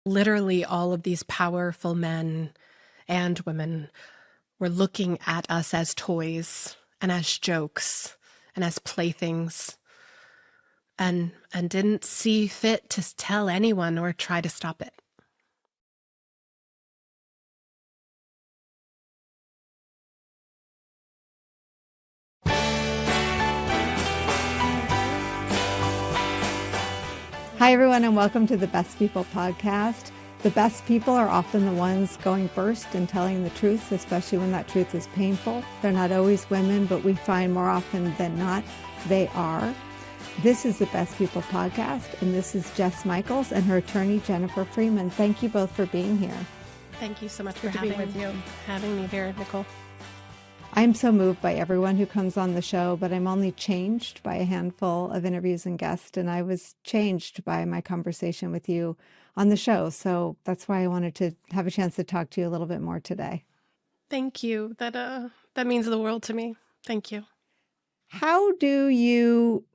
literally all of these powerful men and women were looking at us as toys and as jokes and as playthings, and didn't see fit to tell anyone or try to stop it. Hi, everyone, and welcome to the Best People podcast. The best people are often the ones going first and telling the truth, especially when that truth is painful. They're not always women, but we find more often than not they are. This is the Best People podcast, and this is Jess Michaels and her attorney, Jennifer Freeman. Thank you both for being here. Thank you so much for having me here, Nicole. I'm so moved by everyone who comes on the show, but I'm only changed by a handful of interviews and guests, and I was changed by my conversation with you on the show. So that's why I wanted to have a chance to talk to you a little bit more today. Thank you. That means the world to me. Thank you. How do you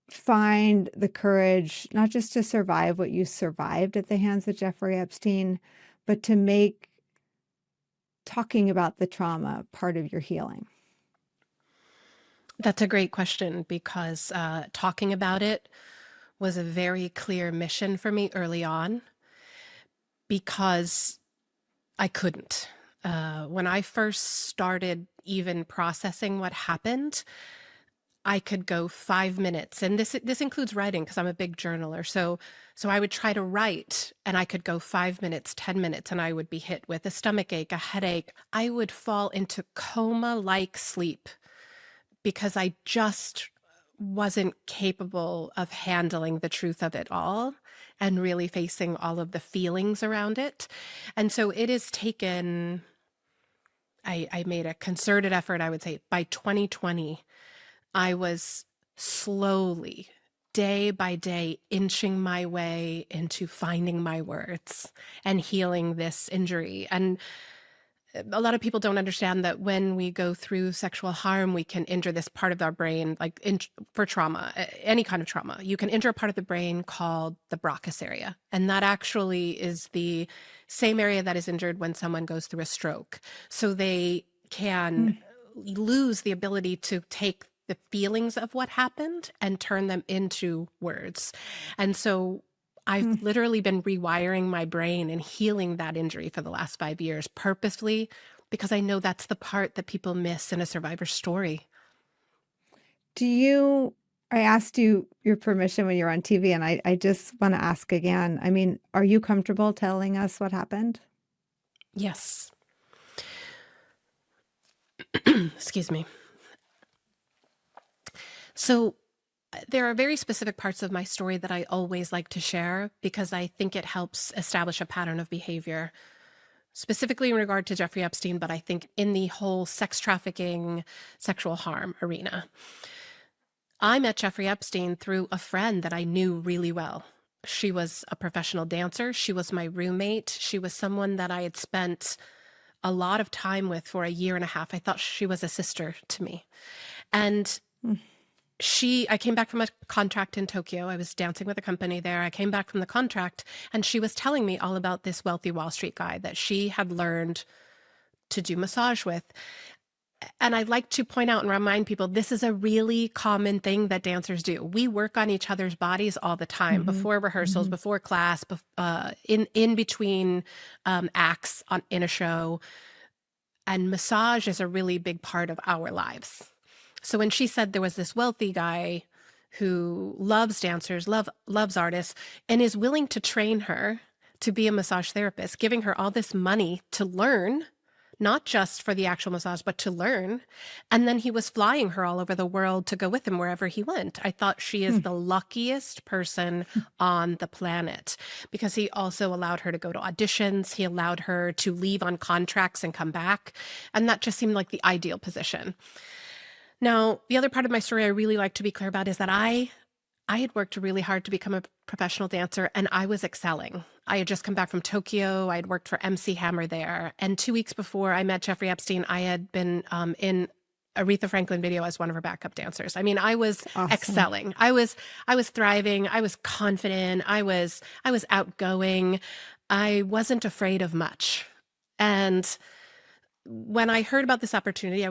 find the courage, not just to survive what you survived at the hands of Jeffrey Epstein, but to make talking about the trauma part of your healing? That's a great question, because talking about it was a very clear mission for me early on, because I couldn't. When I first started even processing what happened, I could go 5 minutes, and this includes writing, because I'm a big journaler. So I would try to write, and I could go 5 minutes, 10 minutes, and I would be hit with a stomach ache, a headache. I would fall into coma-like sleep because I just wasn't capable of handling the truth of it all and really facing all of the feelings around it. And so it has taken, I made a concerted effort, I would say, by 2020. I was slowly, day by day, inching my way into finding my words and healing this injury. And a lot of people don't understand that when we go through sexual harm, we can injure this part of our brain, for trauma, any kind of trauma. You can injure a part of the brain called the Broca's area. And that actually is the same area that is injured when someone goes through a stroke. So they can lose the ability to take the feelings of what happened and turn them into words. And so I've literally been rewiring my brain and healing that injury for the last 5 years purposely, because I know that's the part that people miss in a survivor's story. I asked you your permission when you're on TV, and I just want to ask again. I mean, are you comfortable telling us what happened? Yes. Excuse me. So there are very specific parts of my story that I always like to share, because I think it helps establish a pattern of behavior, specifically in regard to Jeffrey Epstein, but I think in the whole sex trafficking, sexual harm arena. I met Jeffrey Epstein through a friend that I knew really well. She was a professional dancer. She was my roommate. She was someone that I had spent a lot of time with for a year and a half. I thought she was a sister to me. And I came back from a contract in Tokyo. I was dancing with a company there. I came back from the contract, and she was telling me all about this wealthy Wall Street guy that she had learned to do massage with. And I like to point out and remind people, this is a really common thing that dancers do. We work on each other's bodies all the time, before rehearsals, before class, in between acts in a show. And massage is a really big part of our lives. So when she said there was this wealthy guy who loves dancers, loves artists, and is willing to train her to be a massage therapist, giving her all this money to learn, not just for the actual massage, but to learn. And then he was flying her all over the world to go with him wherever he went. I thought she is the luckiest person on the planet, because he also allowed her to go to auditions. He allowed her to leave on contracts and come back. And that just seemed like the ideal position. Now, the other part of my story I really like to be clear about is that I had worked really hard to become a professional dancer, and I was excelling. I had just come back from Tokyo. I had worked for MC Hammer there. And 2 weeks before I met Jeffrey Epstein, I had been in Aretha Franklin video as one of her backup dancers. I mean, I was Awesome. excelling. I was thriving. I was confident. I was outgoing. I wasn't afraid of much. And when I heard about this opportunity, I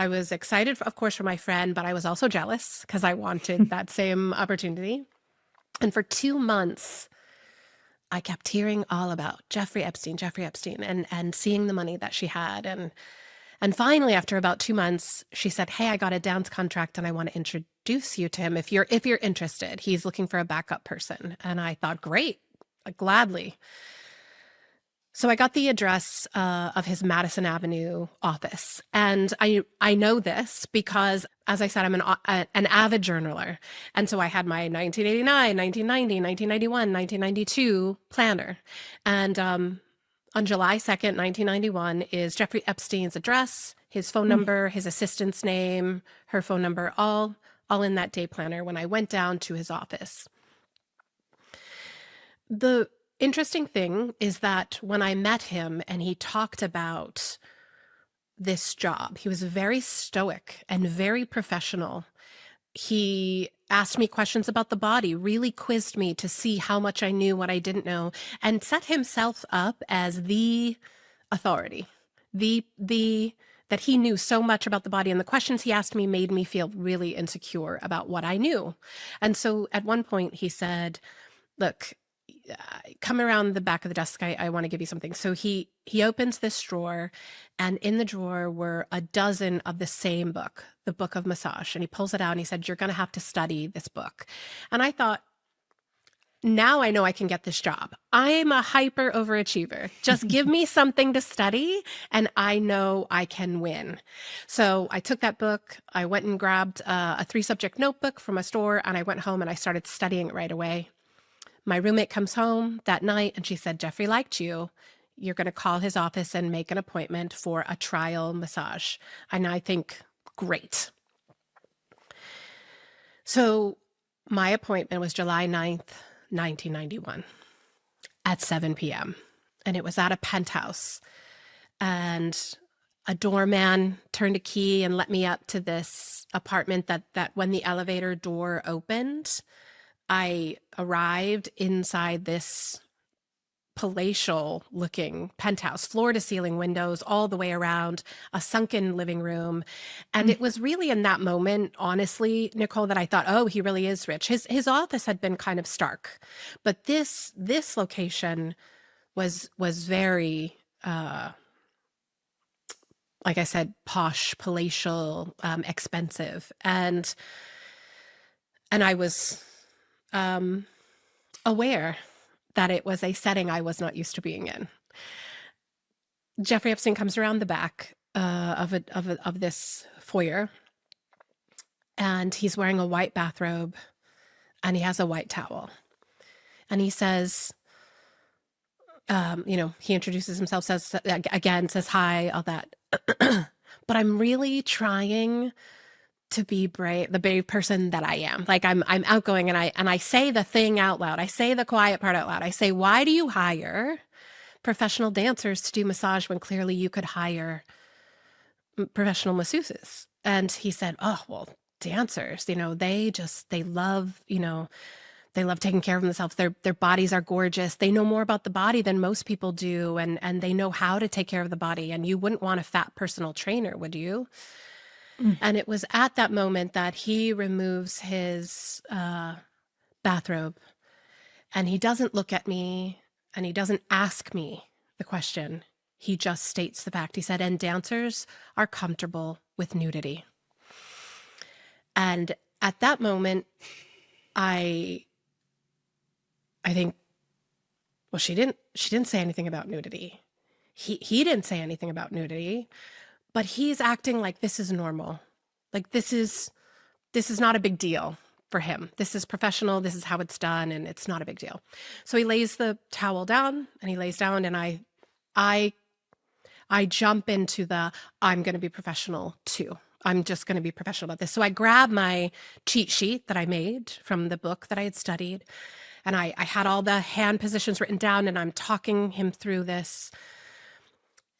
was excited, of course, for my friend, but I was also jealous because I wanted that same opportunity. And for 2 months, I kept hearing all about Jeffrey Epstein, and seeing the money that she had. And finally, after about 2 months, she said, "Hey, I got a dance contract and I want to introduce you to him if you're interested. He's looking for a backup person." And I thought, great, gladly. So I got the address of his Madison Avenue office. And I know this because, as I said, I'm an avid journaler. And so I had my 1989, 1990, 1991, 1992 planner. And on July 2nd, 1991 is Jeffrey Epstein's address, his phone number, his assistant's name, her phone number, all in that day planner when I went down to his office. The interesting thing is that when I met him and he talked about this job, he was very stoic and very professional. He asked me questions about the body, really quizzed me to see how much I knew, what I didn't know, and set himself up as the authority, that he knew so much about the body. And the questions he asked me made me feel really insecure about what I knew. And so at one point he said, "Look, come around the back of the desk. I want to give you something." So he opens this drawer, and in the drawer were a dozen of the same book, the Book of Massage. And he pulls it out and he said, "You're going to have to study this book." And I thought, now I know I can get this job. I'm a hyper overachiever. Just give me something to study and I know I can win. So I took that book. I went and grabbed a 3-subject notebook from a store, and I went home and I started studying it right away. My roommate comes home that night and she said, "Jeffrey liked you. You're going to call his office and make an appointment for a trial massage." And I think, great. So my appointment was July 9th, 1991 at 7 p.m. And it was at a penthouse. And a doorman turned a key and let me up to this apartment that when the elevator door opened, I arrived inside this palatial looking penthouse, floor to ceiling windows all the way around, a sunken living room. And it was really in that moment, honestly, Nicole, that I thought, oh, he really is rich. His office had been kind of stark, but this location was very, like I said, posh, palatial, expensive. And I was aware that it was a setting I was not used to being in. Jeffrey Epstein comes around the back of this foyer, and he's wearing a white bathrobe, and he has a white towel, and he says, he introduces himself, says hi, all that, but I'm really trying to be brave, the brave person that I am. Like I'm outgoing, and I say the thing out loud. I say the quiet part out loud. I say, "Why do you hire professional dancers to do massage when clearly you could hire professional masseuses?" And he said, "Oh, well, dancers, they love, they love taking care of themselves. Their bodies are gorgeous. They know more about the body than most people do, and they know how to take care of the body. And you wouldn't want a fat personal trainer, would you?" And it was at that moment that he removes his bathrobe, and he doesn't look at me and he doesn't ask me the question. He just states the fact. He said, "And dancers are comfortable with nudity." And at that moment, I think, well, she didn't say anything about nudity. He didn't say anything about nudity. But he's acting like this is normal. Like this is not a big deal for him. This is professional. This is how it's done, and it's not a big deal. So he lays the towel down, and he lays down, and I jump into I'm going to be professional too. I'm just going to be professional about this. So I grab my cheat sheet that I made from the book that I had studied, and I had all the hand positions written down, and I'm talking him through this.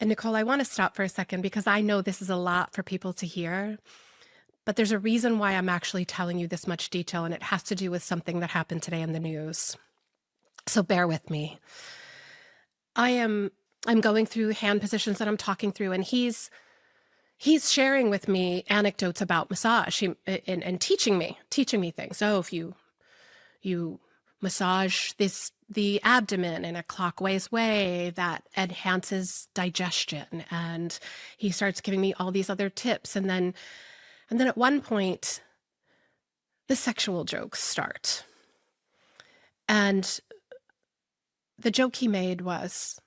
And Nicole, I want to stop for a second because I know this is a lot for people to hear, but there's a reason why I'm actually telling you this much detail, and it has to do with something that happened today in the news. So bear with me. I'm going through hand positions that I'm talking through, and he's sharing with me anecdotes about massage and teaching me things. So if you massage the abdomen in a clockwise way, that enhances digestion. And he starts giving me all these other tips. And then at one point, the sexual jokes start. And the joke he made was,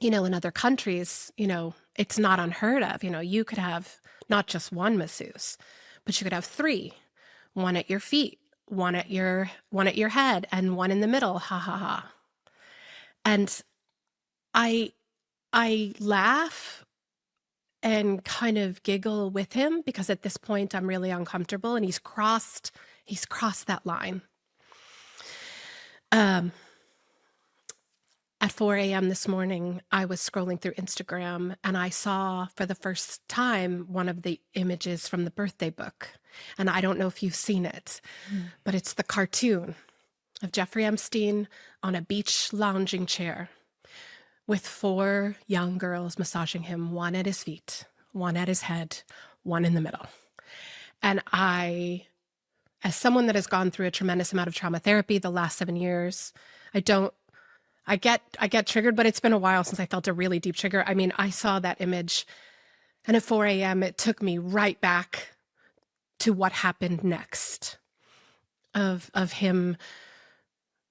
in other countries, it's not unheard of. You could have not just one masseuse, but you could have three, one at your feet, one at your head, and one in the middle. Ha ha ha. And I laugh and kind of giggle with him because at this point I'm really uncomfortable, and he's crossed that line. At 4 a.m. this morning, I was scrolling through Instagram, and I saw for the first time one of the images from the birthday book. And I don't know if you've seen it, but it's the cartoon of Jeffrey Epstein on a beach lounging chair with 4 young girls massaging him, one at his feet, one at his head, one in the middle. And I, as someone that has gone through a tremendous amount of trauma therapy the last 7 years, I get triggered, but it's been a while since I felt a really deep trigger. I mean, I saw that image, and at 4 a.m., it took me right back to what happened next of him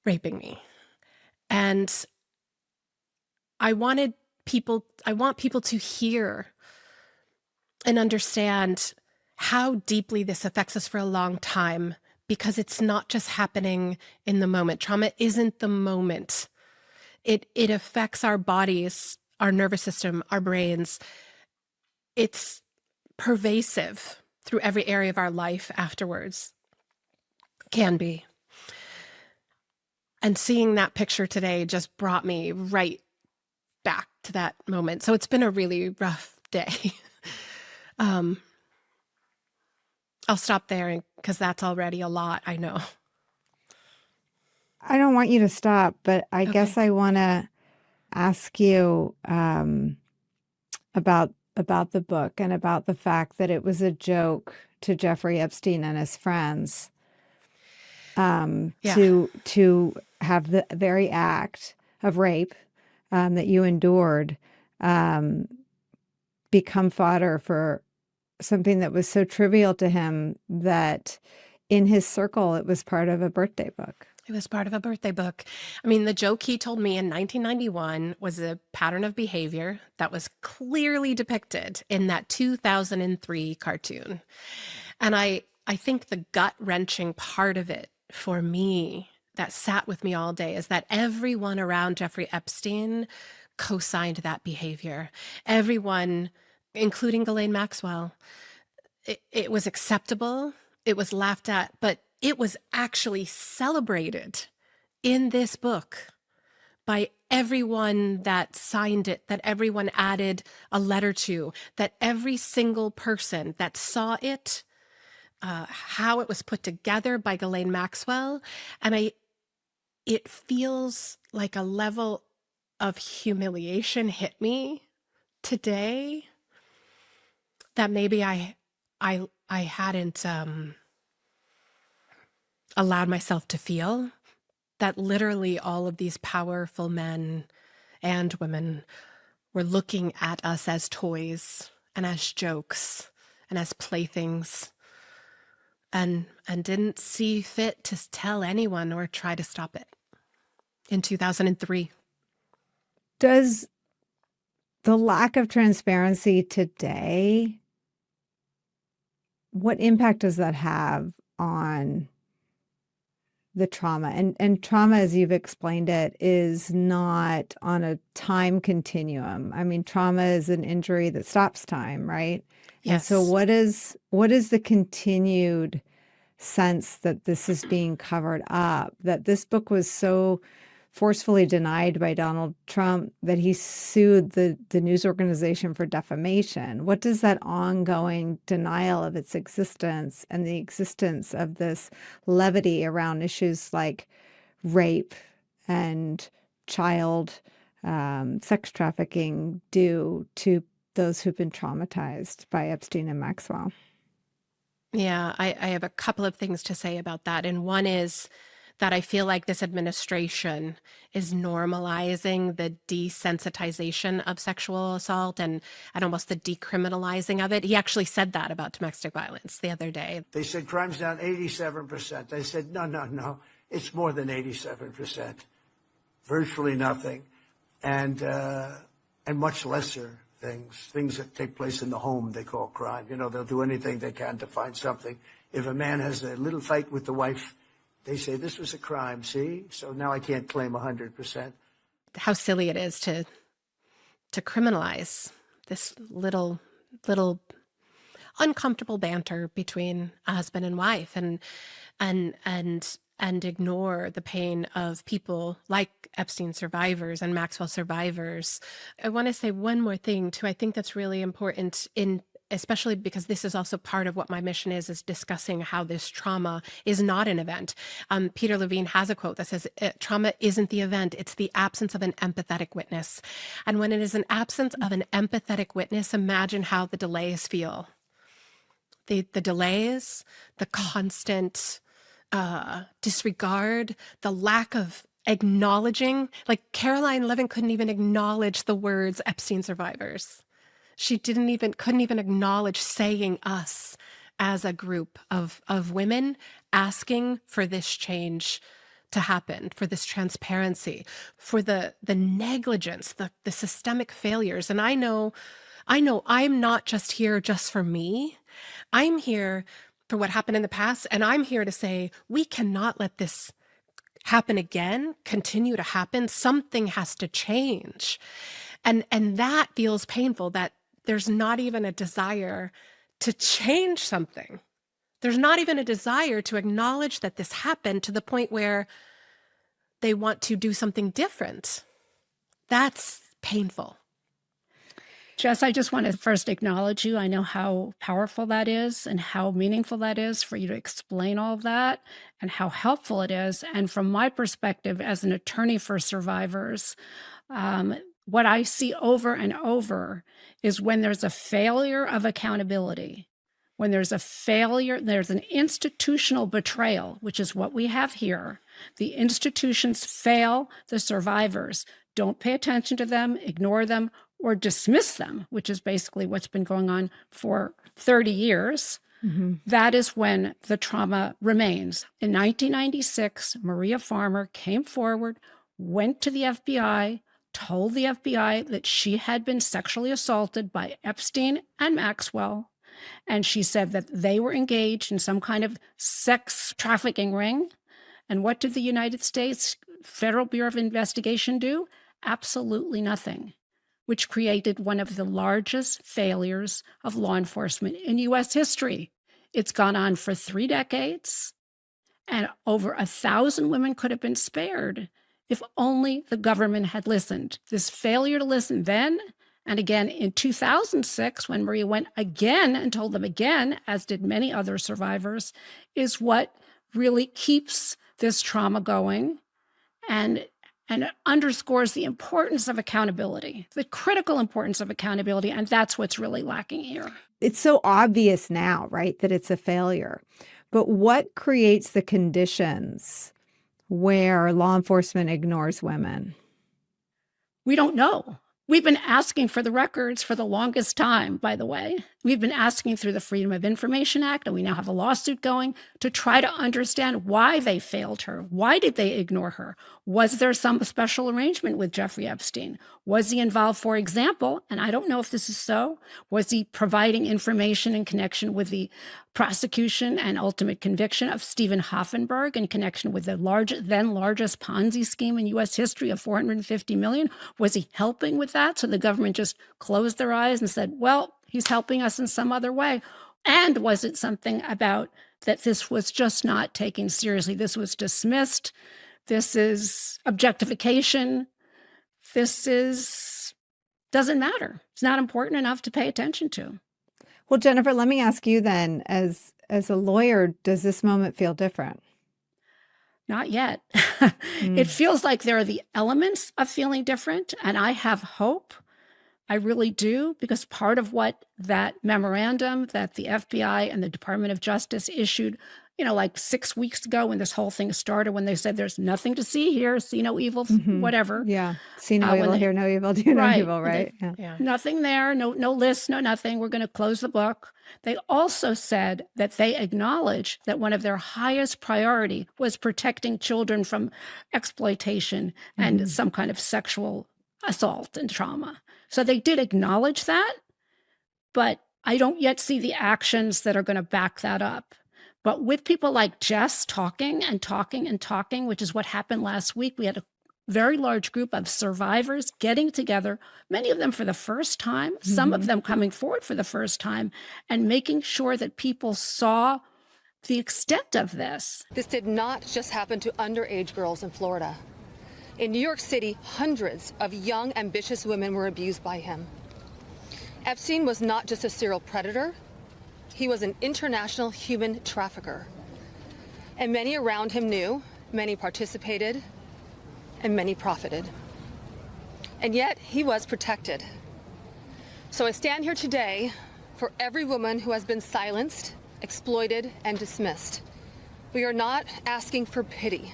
raping me. And I want people to hear and understand how deeply this affects us for a long time, because it's not just happening in the moment. Trauma isn't the moment. It affects our bodies, our nervous system, our brains. It's pervasive through every area of our life afterwards. Can be. And seeing that picture today just brought me right back to that moment. So it's been a really rough day. I'll stop there because that's already a lot, I know. I don't want you to stop, but I Okay. guess I want to ask you about the book and about the fact that it was a joke to Jeffrey Epstein and his friends Yeah. to have the very act of rape that you endured become fodder for something that was so trivial to him that in his circle it was part of a birthday book. It was part of a birthday book. I mean, the joke he told me in 1991 was a pattern of behavior that was clearly depicted in that 2003 cartoon. And I think the gut-wrenching part of it for me that sat with me all day is that everyone around Jeffrey Epstein co-signed that behavior. Everyone, including Ghislaine Maxwell. It was acceptable. It was laughed at, but it was actually celebrated in this book by everyone that signed it, that everyone added a letter to, that every single person that saw it, how it was put together by Ghislaine Maxwell. And it feels like a level of humiliation hit me today that maybe I hadn't allowed myself to feel, that literally all of these powerful men and women were looking at us as toys and as jokes and as playthings, and didn't see fit to tell anyone or try to stop it in 2003. Does the lack of transparency today, what impact does that have on the trauma? And trauma, as you've explained it, is not on a time continuum. I mean, trauma is an injury that stops time, right? Yes. And so what is the continued sense that this is being covered up, that this book was so forcefully denied by Donald Trump that he sued the news organization for defamation. What does that ongoing denial of its existence and the existence of this levity around issues like rape and child sex trafficking do to those who've been traumatized by Epstein and Maxwell? Yeah, I have a couple of things to say about that. And one is that I feel like this administration is normalizing the desensitization of sexual assault and almost the decriminalizing of it. He actually said that about domestic violence the other day. They said crime's down 87%. I said, no. It's more than 87%. Virtually nothing. And much lesser things that take place in the home they call crime. You know, they'll do anything they can to find something. If a man has a little fight with the wife, they say this was a crime, see? So now I can't claim 100%. How silly it is to criminalize this little uncomfortable banter between a husband and wife and ignore the pain of people like Epstein survivors and Maxwell survivors. I want to say one more thing too. I think that's really important especially because this is also part of what my mission is discussing how this trauma is not an event. Peter Levine has a quote that says, trauma isn't the event, it's the absence of an empathetic witness. And when it is an absence of an empathetic witness, imagine how the delays feel. The delays, the constant disregard, the lack of acknowledging, like Caroline Levin couldn't even acknowledge the words Epstein survivors. She couldn't even acknowledge saying us as a group of women asking for this change to happen, for this transparency, for the negligence, the systemic failures. And I know I'm not just here just for me. I'm here for what happened in the past. And I'm here to say, we cannot let this happen again, continue to happen. Something has to change. And that feels painful, that there's not even a desire to change something. There's not even a desire to acknowledge that this happened to the point where they want to do something different. That's painful. Jess, I just want to first acknowledge you. I know how powerful that is and how meaningful that is for you to explain all of that and how helpful it is. And from my perspective as an attorney for survivors, what I see over and over is when there's a failure of accountability, when there's a failure, there's an institutional betrayal, which is what we have here. The institutions fail the survivors. Don't pay attention to them, ignore them, or dismiss them, which is basically what's been going on for 30 years. Mm-hmm. That is when the trauma remains. In 1996, Maria Farmer came forward, went to the FBI, told the FBI that she had been sexually assaulted by Epstein and Maxwell. And she said that they were engaged in some kind of sex trafficking ring. And what did the United States Federal Bureau of Investigation do? Absolutely nothing, which created one of the largest failures of law enforcement in U.S. history. It's gone on for 3 decades, and over 1,000 women could have been spared if only the government had listened. This failure to listen then, and again in 2006, when Maria went again and told them again, as did many other survivors, is what really keeps this trauma going and it underscores the importance of accountability, the critical importance of accountability, and that's what's really lacking here. It's so obvious now, right, that it's a failure. But what creates the conditions where law enforcement ignores women? We don't know. We've been asking for the records for the longest time, by the way. We've been asking through the Freedom of Information Act, and we now have a lawsuit going to try to understand why they failed her. Why did they ignore her? Was there some special arrangement with Jeffrey Epstein? Was he involved, for example, and I don't know if this is so, was he providing information in connection with the prosecution and ultimate conviction of Stephen Hoffenberg in connection with the then largest Ponzi scheme in U.S. history of $450 million? Was he helping with that? So the government just closed their eyes and said, well, he's helping us in some other way. And was it something about that this was just not taken seriously? This was dismissed This is objectification. Doesn't matter. It's not important enough to pay attention to. Well, Jennifer, let me ask you then, as a lawyer, does this moment feel different? Not yet. It feels like there are the elements of feeling different, and I have hope. I really do, because part of what that memorandum that the FBI and the Department of Justice issued, like 6 weeks ago when this whole thing started, when they said there's nothing to see here, see no evil, whatever. Yeah. See no evil, hear no evil, do no evil, right? Yeah. Nothing there, no list, no nothing. We're going to close the book. They also said that they acknowledge that one of their highest priority was protecting children from exploitation and some kind of sexual assault and trauma. So they did acknowledge that, but I don't yet see the actions that are going to back that up. But with people like Jess talking and talking and talking, which is what happened last week, we had a very large group of survivors getting together, many of them for the first time, some of them coming forward for the first time, and making sure that people saw the extent of this. This did not just happen to underage girls in Florida. In New York City, hundreds of young, ambitious women were abused by him. Epstein was not just a serial predator. He was an international human trafficker. And many around him knew, many participated, and many profited. And yet, he was protected. So I stand here today for every woman who has been silenced, exploited, and dismissed. We are not asking for pity.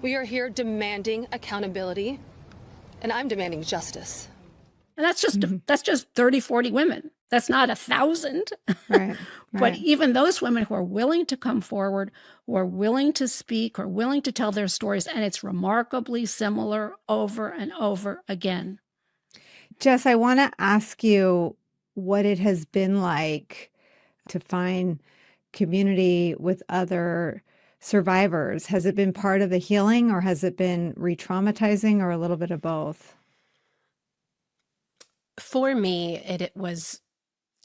We are here demanding accountability, and I'm demanding justice. And that's just 30, 40 women. That's not 1,000. Right. But even those women who are willing to come forward, who are willing to speak, or willing to tell their stories, and it's remarkably similar over and over again. Jess, I want to ask you what it has been like to find community with other survivors. Has it been part of the healing, or has it been re-traumatizing, or a little bit of both? For me, it was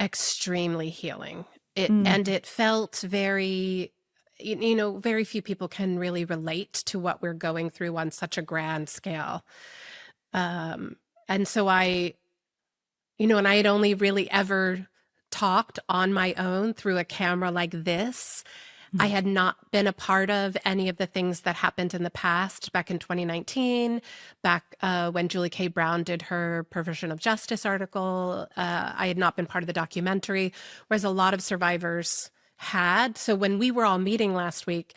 extremely healing. And it felt very, very few people can really relate to what we're going through on such a grand scale. And so and I had only really ever talked on my own through a camera like this. I had not been a part of any of the things that happened in the past back in 2019, back when Julie K. Brown did her Perversion of Justice article. I had not been part of the documentary, whereas a lot of survivors had. So when we were all meeting last week,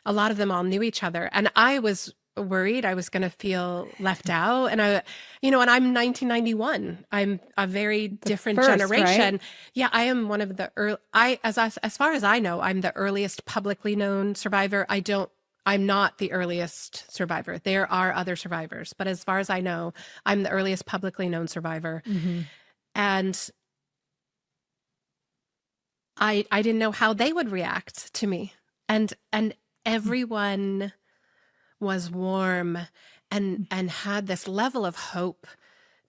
a lot of them all knew each other. And I was worried I was going to feel left out. And and I'm 1991. I'm a very different generation. Right? Yeah, I am one of the early, as far as I know, I'm the earliest publicly known survivor. I'm not the earliest survivor. There are other survivors, but as far as I know, I'm the earliest publicly known survivor. And I didn't know how they would react to me. And everyone was warm and had this level of hope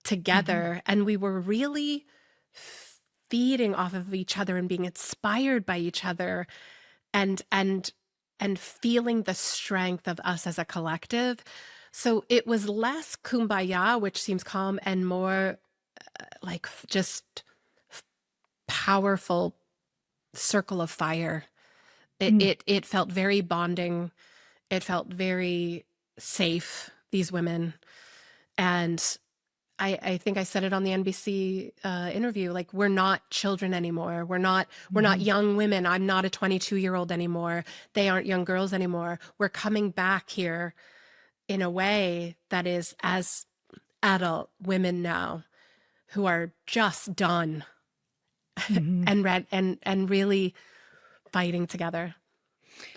together. And we were really feeding off of each other and being inspired by each other and feeling the strength of us as a collective. So it was less kumbaya, which seems calm, and more like just powerful circle of fire. It felt very bonding. It felt very safe, these women. And I think I said it on the NBC interview, like, we're not children anymore. We're not young women. I'm not a 22-year-old anymore. They aren't young girls anymore. We're coming back here in a way that is as adult women now who are just done and really fighting together.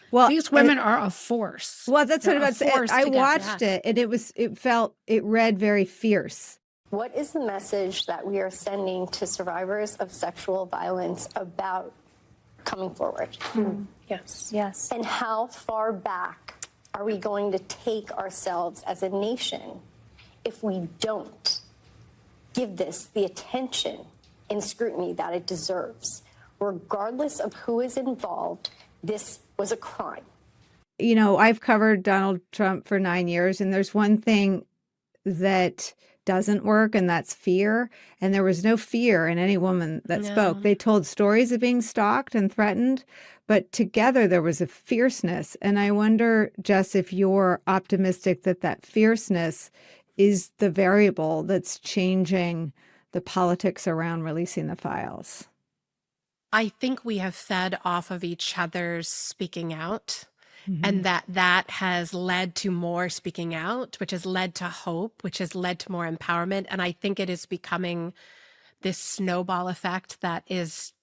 Well, these women are a force. Well, that's what I was about to say. I watched it, and it read very fierce. What is the message that we are sending to survivors of sexual violence about coming forward? Yes. And how far back are we going to take ourselves as a nation if we don't give this the attention and scrutiny that it deserves? Regardless of who is involved, this was a crime. I've covered Donald Trump for 9 years, and there's one thing that doesn't work, and that's fear. And there was no fear in any woman that spoke. No. They told stories of being stalked and threatened, but together there was a fierceness. And I wonder, Jess, if you're optimistic that that fierceness is the variable that's changing the politics around releasing the files. I think we have fed off of each other's speaking out, and that has led to more speaking out, which has led to hope, which has led to more empowerment. And I think it is becoming this snowball effect that is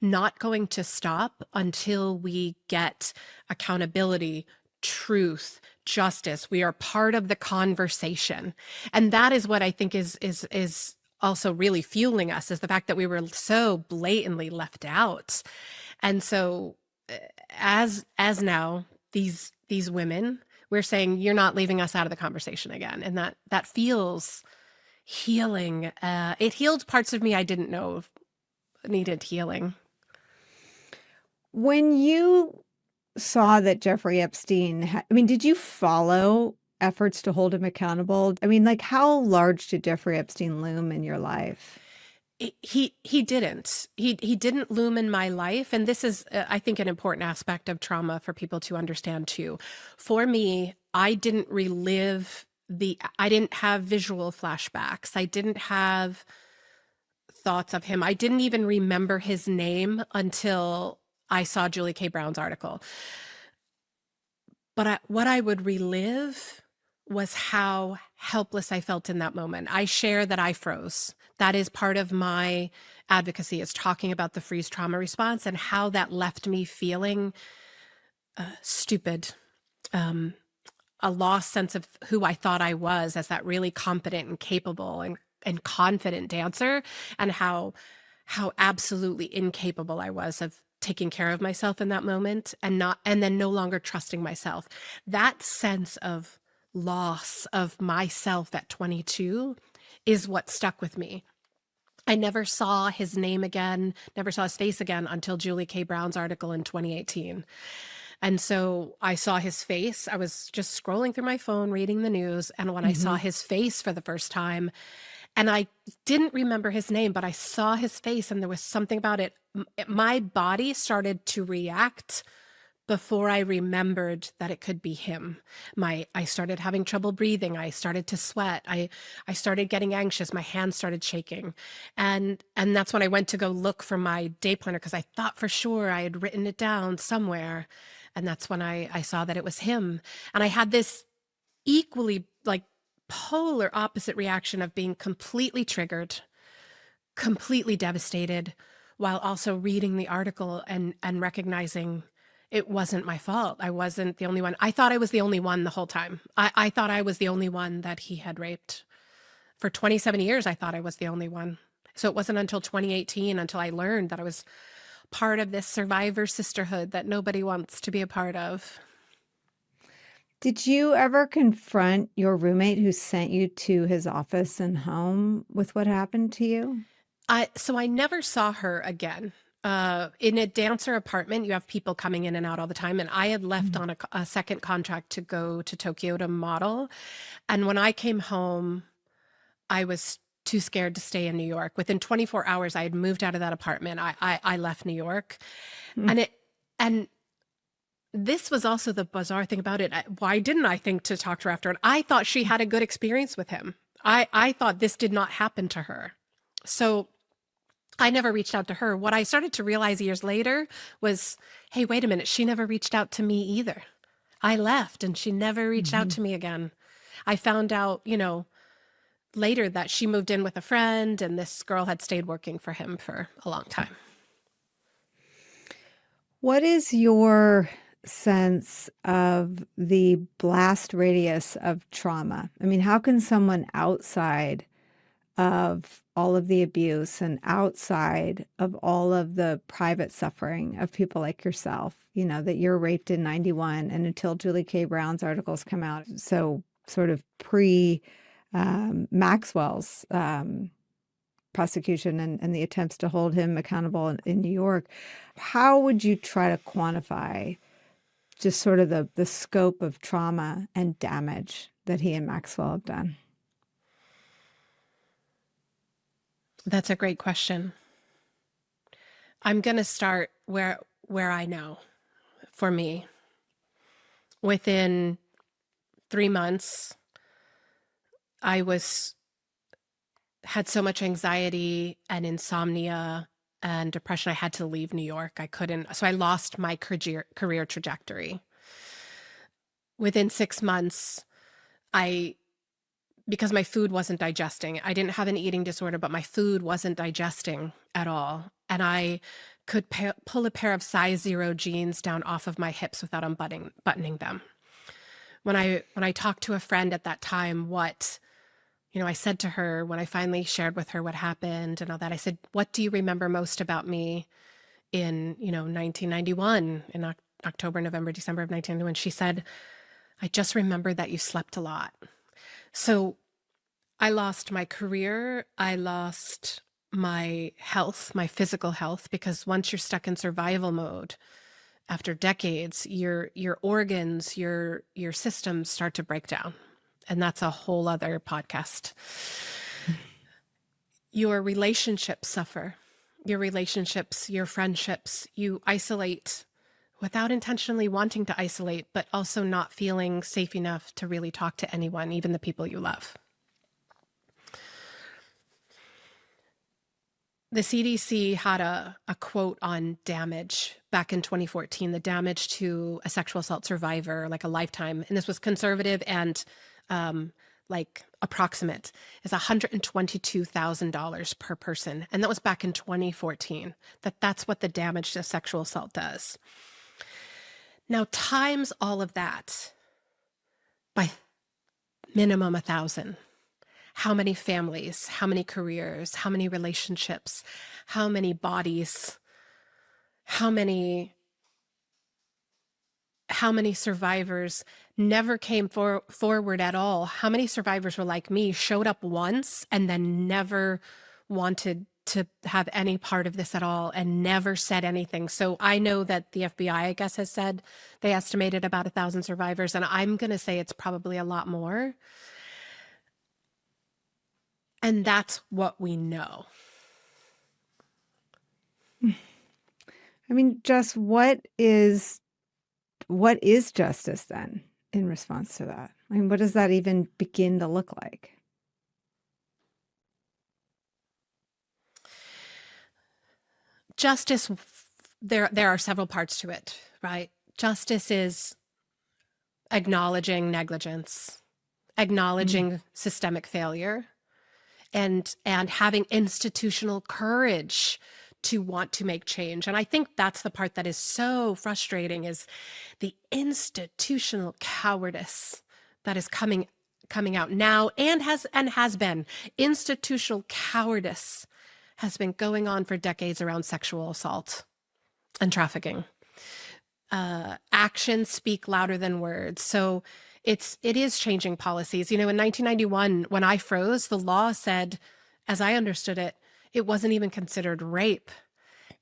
not going to stop until we get accountability, truth, justice. We are part of the conversation. And that is what I think is also really fueling us, is the fact that we were so blatantly left out. And so as now these women, we're saying, you're not leaving us out of the conversation again. And that feels healing. It healed parts of me I didn't know needed healing. When you saw that Jeffrey Epstein, did you follow efforts to hold him accountable? How large did Jeffrey Epstein loom in your life? He didn't. He didn't loom in my life. And this is, I think, an important aspect of trauma for people to understand too. For me, I didn't relive I didn't have visual flashbacks. I didn't have thoughts of him. I didn't even remember his name until I saw Julie K. Brown's article. But what I would relive was how helpless I felt in that moment. I share that I froze. That is part of my advocacy, is talking about the freeze trauma response and how that left me feeling stupid, a lost sense of who I thought I was as that really competent and capable and confident dancer, and how absolutely incapable I was of taking care of myself in that moment, and then no longer trusting myself. That sense of loss of myself at 22 is what stuck with me. I never saw his name again, never saw his face again until Julie K. Brown's article in 2018. And so I saw his face. I was just scrolling through my phone, reading the news. And when I saw his face for the first time, and I didn't remember his name, but I saw his face and there was something about it. My body started to react before I remembered that it could be him. I started having trouble breathing. I started to sweat. I started getting anxious. My hands started shaking. And that's when I went to go look for my day planner, because I thought for sure I had written it down somewhere. And that's when I saw that it was him. And I had this equally polar opposite reaction of being completely triggered, completely devastated, while also reading the article and recognizing it wasn't my fault. I wasn't the only one. I thought I was the only one the whole time. I thought I was the only one that he had raped. For 27 years, I thought I was the only one. So it wasn't until 2018 until I learned that I was part of this survivor sisterhood that nobody wants to be a part of. Did you ever confront your roommate who sent you to his office and home with what happened to you? So I never saw her again. In a dancer apartment, you have people coming in and out all the time. And I had left on a second contract to go to Tokyo to model. And when I came home, I was too scared to stay in New York. Within 24 hours, I had moved out of that apartment. I left New York. And this was also the bizarre thing about it. Why didn't I think to talk to her after? And I thought she had a good experience with him. I thought this did not happen to her. So I never reached out to her. What I started to realize years later was, hey, wait a minute. She never reached out to me either. I left and she never reached out to me again. I found out, later that she moved in with a friend and this girl had stayed working for him for a long time. What is your sense of the blast radius of trauma? How can someone outside of all of the abuse and outside of all of the private suffering of people like yourself, that you're raped in 91 and until Julie K. Brown's articles come out, so sort of pre Maxwell's prosecution and the attempts to hold him accountable in New York, how would you try to quantify just sort of the scope of trauma and damage that he and Maxwell have done? That's a great question. I'm going to start where I know. For me, within 3 months, I had so much anxiety and insomnia and depression. I had to leave New York. So I lost my career trajectory. Within 6 months, because my food wasn't digesting. I didn't have an eating disorder, but my food wasn't digesting at all. And I could pull a pair of size 0 jeans down off of my hips without buttoning them. When I talked to a friend at that time, I said to her, when I finally shared with her what happened and all that, I said, "What do you remember most about me in, 1991, in October, November, December of 1991? She said, "I just remember that you slept a lot." So I lost my career. I lost my health, my physical health, because once you're stuck in survival mode, after decades, your organs, your systems start to break down. And that's a whole other podcast. Your relationships suffer. Your relationships, your friendships, you isolate without intentionally wanting to isolate, but also not feeling safe enough to really talk to anyone, even the people you love. The CDC had a quote on damage back in 2014, the damage to a sexual assault survivor, like a lifetime. And this was conservative and approximate, is $122,000 per person. And that was back in 2014, that's what the damage to sexual assault does. Now, times all of that by minimum 1,000. How many families, how many careers, how many relationships, how many bodies, how many survivors never came forward at all? How many survivors were like me, showed up once and then never wanted to have any part of this at all and never said anything? So I know that the FBI, I guess, has said they estimated about 1,000 survivors, and I'm going to say it's probably a lot more. And that's what we know. I mean, Jess, what is justice then in response to that? I mean, what does that even begin to look like? Justice, there are several parts to it, right? Justice is acknowledging negligence, acknowledging systemic failure, and having institutional courage to want to make change. And I think that's the part that is so frustrating, is the institutional cowardice that is coming out now and has been. Institutional cowardice has been going on for decades around sexual assault and trafficking. Actions speak louder than words. So it is changing policies. In 1991, when I froze, the law said, as I understood it, it wasn't even considered rape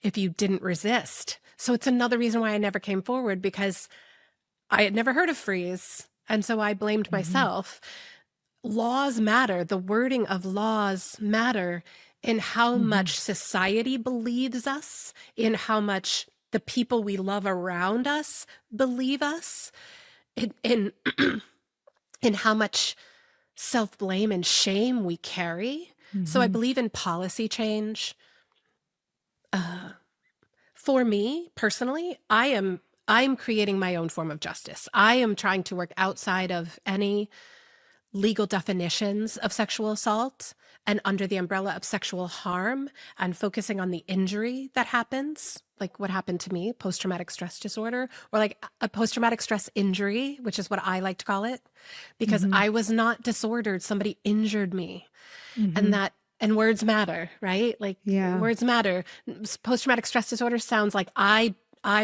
if you didn't resist. So it's another reason why I never came forward, because I had never heard of freeze. And so I blamed myself. Laws matter. The wording of laws matter in how much society believes us, in how much the people we love around us believe us, in how much self-blame and shame we carry. So I believe in policy change. For me personally, I'm creating my own form of justice. I am trying to work outside of any legal definitions of sexual assault and under the umbrella of sexual harm, and focusing on the injury that happens, like what happened to me, post-traumatic stress disorder, or like a post-traumatic stress injury, which is what I like to call it, because I was not disordered. Somebody injured me. And words matter, right? Like words matter. Post-traumatic stress disorder sounds like I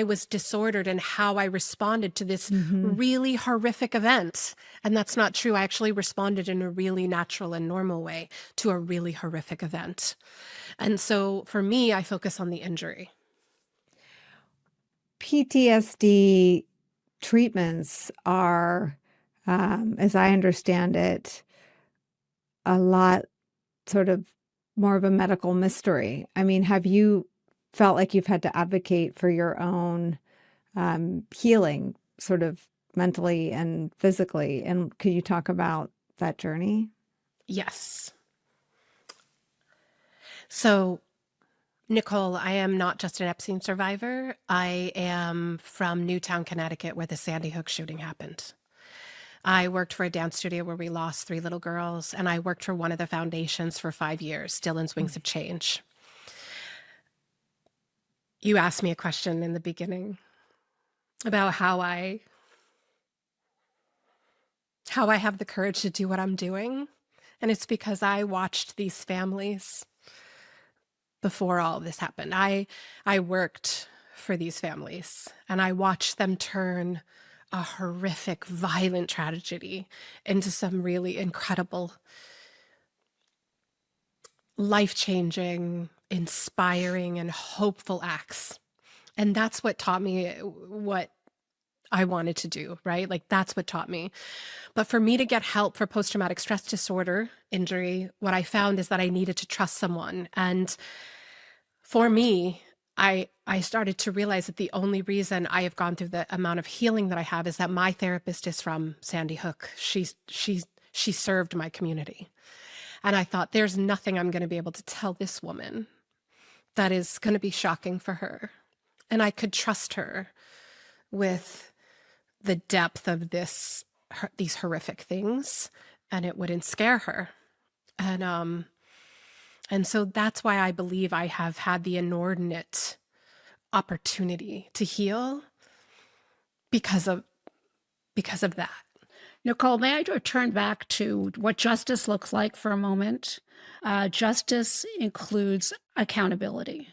was disordered in how I responded to this really horrific event. And that's not true. I actually responded in a really natural and normal way to a really horrific event. And so for me, I focus on the injury. PTSD treatments are, as I understand it, a lot sort of more of a medical mystery. I mean, have you felt like you've had to advocate for your own healing, sort of mentally and physically? And can you talk about that journey? Yes. So, Nicole, I am not just an Epstein survivor. I am from Newtown, Connecticut, where the Sandy Hook shooting happened. I worked for a dance studio where we lost 3 little girls, and I worked for one of the foundations for 5 years, Dylan's Wings of Change. You asked me a question in the beginning about how I have the courage to do what I'm doing. And it's because I watched these families before all of this happened. I worked for these families, and I watched them turn a horrific, violent tragedy into some really incredible, life-changing, inspiring, and hopeful acts. And that's what taught me what I wanted to do, right? Like, that's what taught me. But for me to get help for post-traumatic stress disorder injury, what I found is that I needed to trust someone. And for me, I started to realize that the only reason I have gone through the amount of healing that I have is that my therapist is from Sandy Hook. She served my community. And I thought, there's nothing I'm going to be able to tell this woman that is going to be shocking for her. And I could trust her with the depth of these horrific things, and it wouldn't scare her. And so that's why I believe I have had the inordinate opportunity to heal because of that. Nicole, may I return back to what justice looks like for a moment? Justice includes accountability.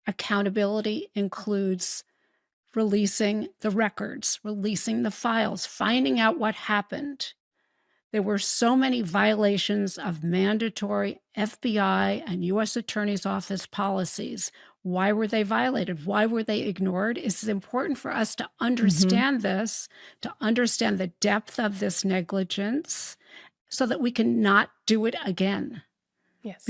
Accountability includes releasing the records, releasing the files, finding out what happened. There were so many violations of mandatory FBI and U.S. Attorney's Office policies. Why were they violated? Why were they ignored? It's important for us to understand this, to understand the depth of this negligence, so that we can not do it again. Yes.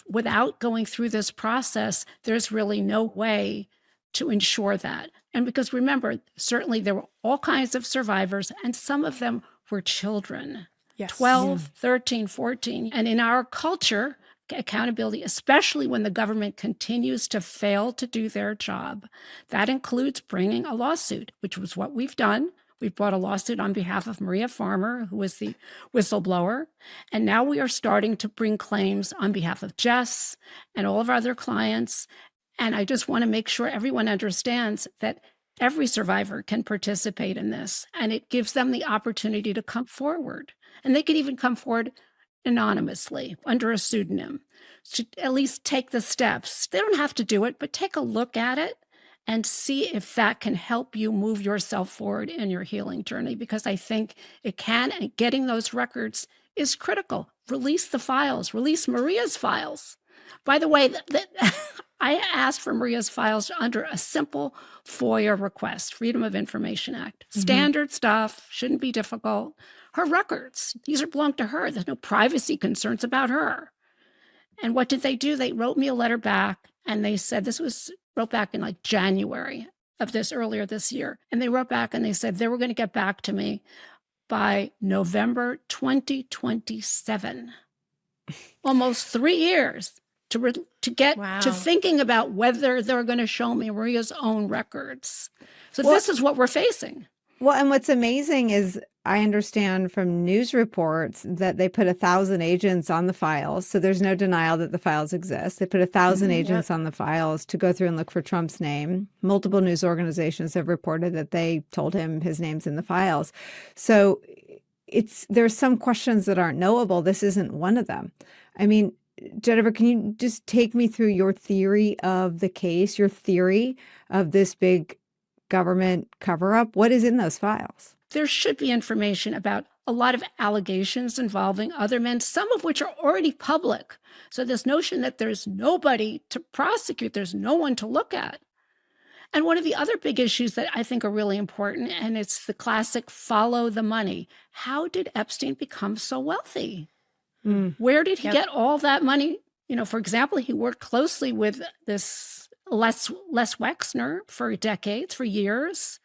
Without going through this process, there's really no way to ensure that. And because remember, certainly there were all kinds of survivors, and some of them were children, Yes. 12, 13, 14. And in our culture, accountability, especially when the government continues to fail to do their job, that includes bringing a lawsuit, which was what we've done. We've brought a lawsuit on behalf of Maria Farmer, who was the whistleblower. And now we are starting to bring claims on behalf of Jess and all of our other clients. And I just want to make sure everyone understands that every survivor can participate in this, and it gives them the opportunity to come forward. And they can even come forward anonymously under a pseudonym to at least take the steps. They don't have to do it, but take a look at it and see if that can help you move yourself forward in your healing journey, because I think it can, and getting those records is critical. Release the files, release Maria's files. By the way, I asked for Maria's files under a simple FOIA request, Freedom of Information Act. Standard stuff, shouldn't be difficult. Her records, these belong to her. There's no privacy concerns about her. And what did they do? They wrote me a letter back, and they said, wrote back in like January of earlier this year. And they wrote back and they said they were going to get back to me by November 2027. Almost 3 years. To get to thinking about whether they're going to show me Maria's own records. So this is what we're facing. Well, and what's amazing is I understand from news reports that they put 1,000 agents on the files. So there's no denial that the files exist. They put 1,000 agents on the files to go through and look for Trump's name. Multiple news organizations have reported that they told him his name's in the files. So there's some questions that aren't knowable. This isn't one of them. I mean, Jennifer, can you just take me through your theory of the case, your theory of this big government cover-up? What is in those files? There should be information about a lot of allegations involving other men, some of which are already public. So this notion that there's nobody to prosecute, there's no one to look at. And one of the other big issues that I think are really important, and it's the classic follow the money. How did Epstein become so wealthy? Where did he Yep. get all that money? For example, he worked closely with this Les Wexner for decades, for years,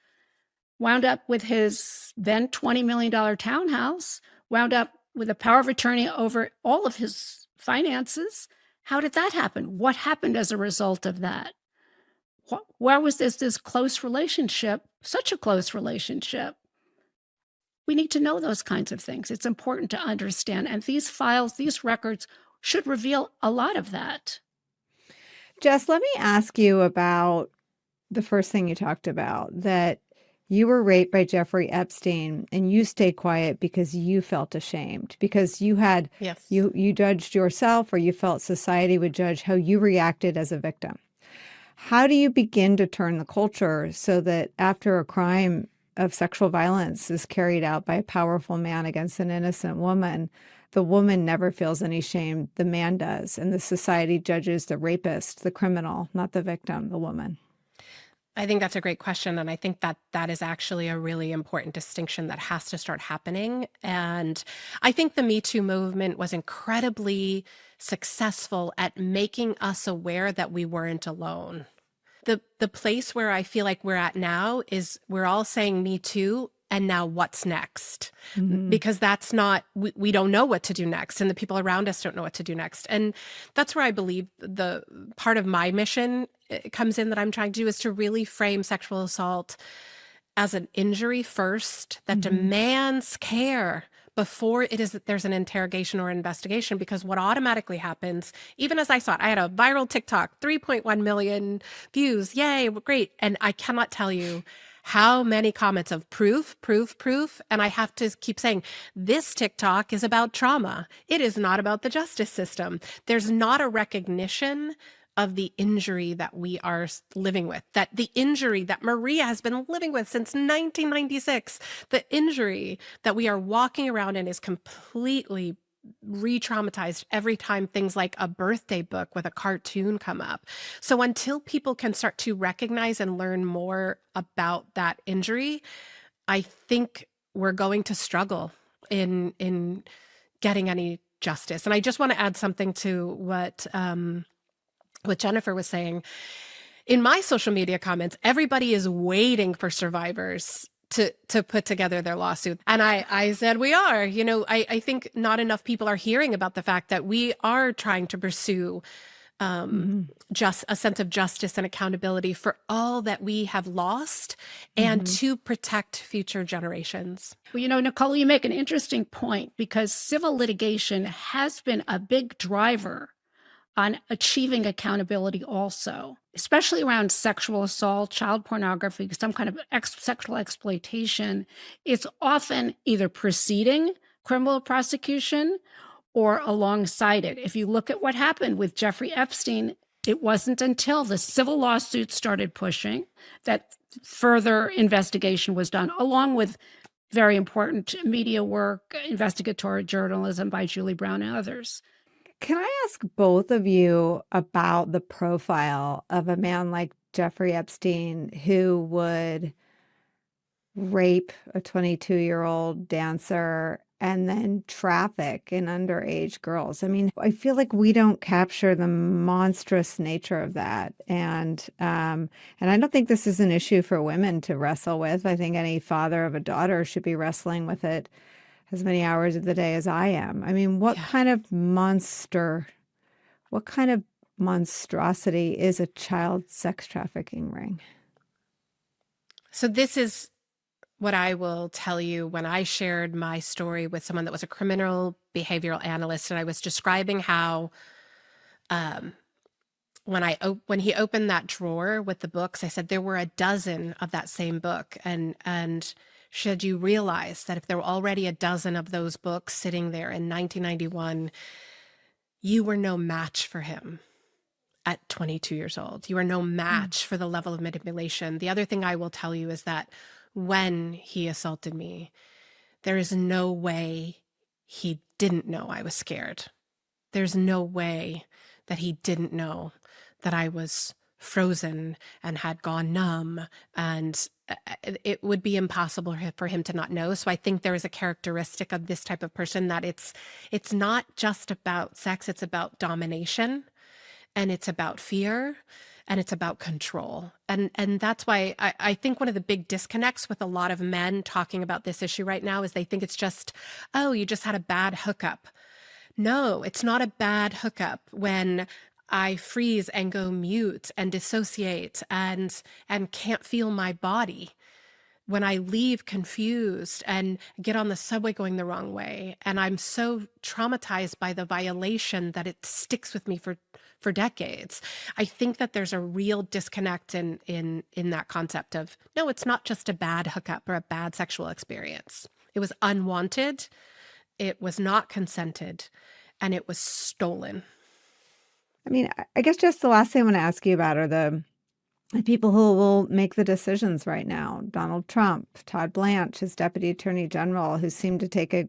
wound up with his then $20 million townhouse, wound up with a power of attorney over all of his finances. How did that happen? What happened as a result of that? Where was this close relationship, such a close relationship? We need to know those kinds of things. It's important to understand. And these files, these records should reveal a lot of that. Jess, let me ask you about the first thing you talked about, that you were raped by Jeffrey Epstein and you stayed quiet because you felt ashamed, because you had, Yes. you judged yourself, or you felt society would judge how you reacted as a victim. How do you begin to turn the culture so that after a crime of sexual violence is carried out by a powerful man against an innocent woman, the woman never feels any shame, the man does, and the society judges the rapist, the criminal, not the victim, the woman? I think that's a great question. And I think that that is actually a really important distinction that has to start happening. And I think the Me Too movement was incredibly successful at making us aware that we weren't alone. The place where I feel like we're at now is we're all saying Me Too, and now what's next? Because that's not, we don't know what to do next, and the people around us don't know what to do next. And that's where I believe the part of my mission comes in, that I'm trying to do, is to really frame sexual assault as an injury first that demands care before there's an interrogation or investigation. Because what automatically happens, even as I saw it, I had a viral TikTok, 3.1 million views, yay, great. And I cannot tell you how many comments of proof. And I have to keep saying, this TikTok is about trauma. It is not about the justice system. There's not a recognition of the injury that we are living with, that the injury that Maria has been living with since 1996, the injury that we are walking around in is completely re-traumatized every time things like a birthday book with a cartoon come up. So until people can start to recognize and learn more about that injury, I think we're going to struggle in getting any justice. And I just want to add something to what Jennifer was saying. In my social media comments, everybody is waiting for survivors to put together their lawsuit. And I said, we are, I think not enough people are hearing about the fact that we are trying to pursue just a sense of justice and accountability for all that we have lost, and to protect future generations. Well, Nicole, you make an interesting point, because civil litigation has been a big driver on achieving accountability also, especially around sexual assault, child pornography, some kind of sexual exploitation. It's often either preceding criminal prosecution or alongside it. If you look at what happened with Jeffrey Epstein, it wasn't until the civil lawsuits started pushing that further investigation was done, along with very important media work, investigatory journalism by Julie Brown and others. Can I ask both of you about the profile of a man like Jeffrey Epstein, who would rape a 22-year-old dancer and then traffic in underage girls? I mean, I feel like we don't capture the monstrous nature of that. And I don't think this is an issue for women to wrestle with. I think any father of a daughter should be wrestling with it as many hours of the day as I am. I mean, what kind of monstrosity is a child sex trafficking ring? So this is what I will tell you. When I shared my story with someone that was a criminal behavioral analyst, and I was describing how when he opened that drawer with the books, I said there were a dozen of that same book, and should you realize that if there were already a dozen of those books sitting there in 1991, you were no match for him at 22 years old. You are no match for the level of manipulation. The other thing I will tell you is that when he assaulted me, there is no way he didn't know I was scared. There's no way that he didn't know that I was frozen and had gone numb, and it would be impossible for him to not know. So I think there is a characteristic of this type of person that it's not just about sex, it's about domination, and it's about fear, and it's about control. And that's why I think one of the big disconnects with a lot of men talking about this issue right now is they think it's just, oh, you just had a bad hookup. No, it's not a bad hookup when I freeze and go mute and dissociate and can't feel my body. When I leave confused and get on the subway going the wrong way, and I'm so traumatized by the violation that it sticks with me for decades. I think that there's a real disconnect in that concept of, no, it's not just a bad hookup or a bad sexual experience. It was unwanted, it was not consented, and it was stolen. I mean, I guess just the last thing I want to ask you about are the people who will make the decisions right now. Donald Trump, Todd Blanche, his deputy attorney general, who seemed to take an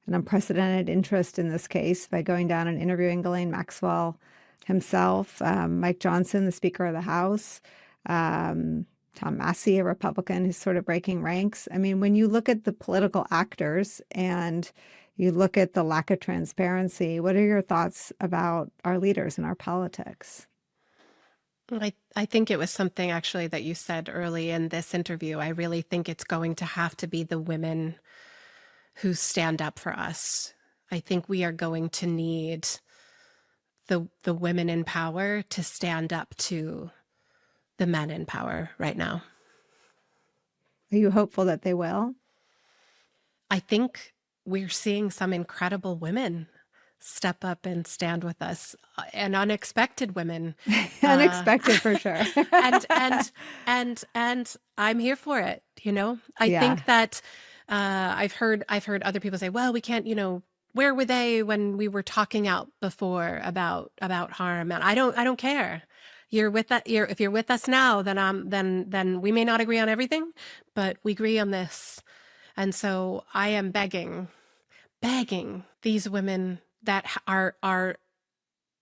unprecedented interest in this case by going down and interviewing Ghislaine Maxwell himself, Mike Johnson, the Speaker of the House, Tom Massie, a Republican who's sort of breaking ranks. I mean, when you look at the political actors and you look at the lack of transparency, what are your thoughts about our leaders and our politics? I think it was something actually that you said early in this interview. I really think it's going to have to be the women who stand up for us. I think we are going to need the women in power to stand up to the men in power right now. Are you hopeful that they will? I think we're seeing some incredible women step up and stand with us, and unexpected women. Unexpected for sure. and I'm here for it. I think that I've heard other people say, well, we can't, where were they when we were talking out before about harm? And I don't care. If you're with us now, then we may not agree on everything, but we agree on this. And so I am begging these women that are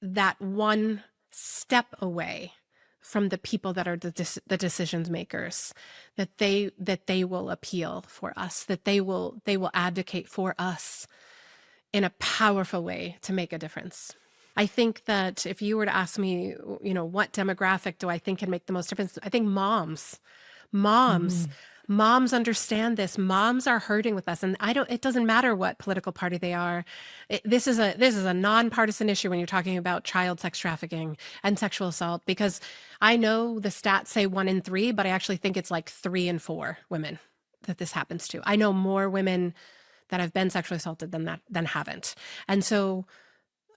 that one step away from the people that are the decision makers, that they will appeal for us, that they will advocate for us in a powerful way to make a difference. I think that if you were to ask me, what demographic do I think can make the most difference? I think moms. Moms understand this. Moms are hurting with us, and it doesn't matter what political party they are. This is a nonpartisan issue when you're talking about child sex trafficking and sexual assault, because I know the stats say 1 in 3, but I actually think it's like 3 in 4 women that this happens to. I know more women that have been sexually assaulted than haven't. And so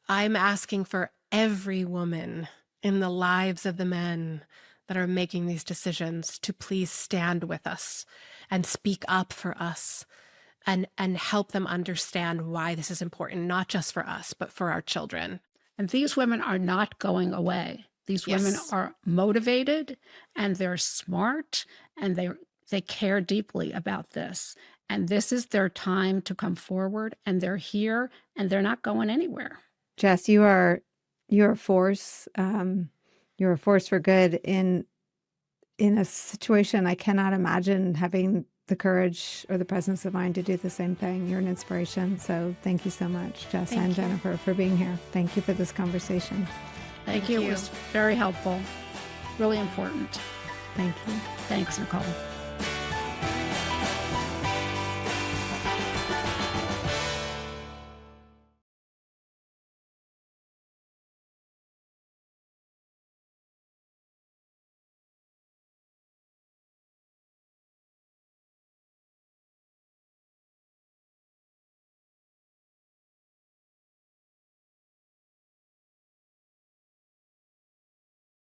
I'm asking for every woman in the lives of the men that are making these decisions to please stand with us and speak up for us and help them understand why this is important, not just for us, but for our children. And these women are not going away. These women are motivated, and they're smart, and they care deeply about this. And this is their time to come forward, and they're here, and they're not going anywhere. Jess, you're a force. You're a force for good in a situation I cannot imagine having the courage or the presence of mind to do the same thing. You're an inspiration. So thank you so much, Jess and Jennifer, for being here. Thank you for this conversation. Thank you. It was very helpful. Really important. Thank you. Thanks, Nicole.